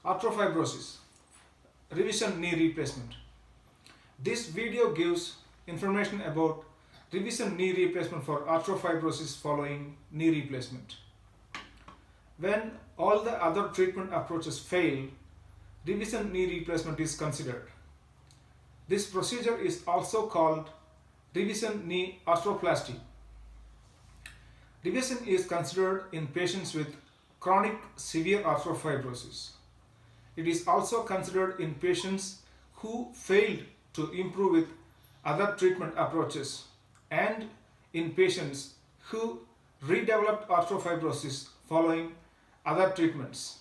Arthrofibrosis, revision knee replacement. This video gives information about revision knee replacement for arthrofibrosis following knee replacement. When all the other treatment approaches fail, revision knee replacement is considered. This procedure is also called revision knee arthroplasty. Revision is considered in patients with chronic severe arthrofibrosis. It is also considered in patients who failed to improve with other treatment approaches and in patients who redeveloped arthrofibrosis following other treatments.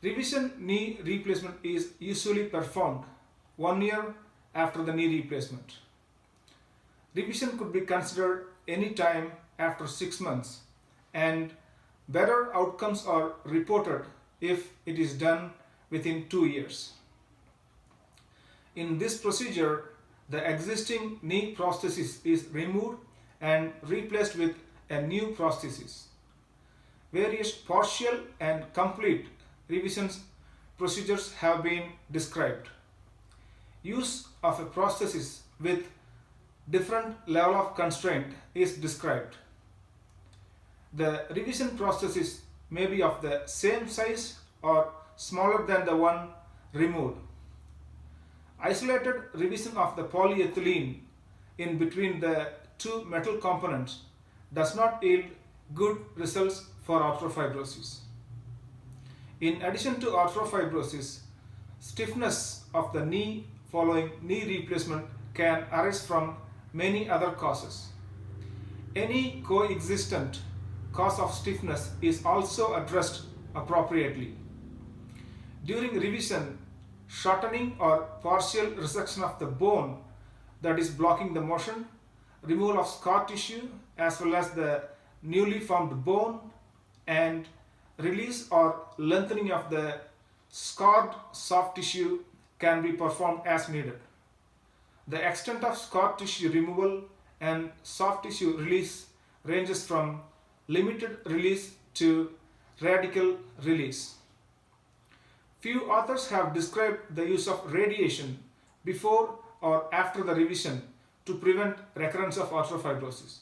Revision knee replacement is usually performed 1 year after the knee replacement. Revision could be considered any time after 6 months, and better outcomes are reported if it is done within 2 years. In this procedure, the existing knee prosthesis is removed and replaced with a new prosthesis. Various partial and complete revision procedures have been described. Use of a prosthesis with different level of constraint is described. The revision prosthesis may be of the same size or smaller than the one removed. Isolated revision of the polyethylene in between the two metal components does not yield good results for arthrofibrosis. In addition to arthrofibrosis, stiffness of the knee following knee replacement can arise from many other causes. Any coexistent cause of stiffness is also addressed appropriately. During revision, shortening or partial resection of the bone that is blocking the motion, removal of scar tissue as well as the newly formed bone, and release or lengthening of the scarred soft tissue can be performed as needed. The extent of scar tissue removal and soft tissue release ranges from limited release to radical release. Few authors have described the use of radiation before or after the revision to prevent recurrence of arthrofibrosis.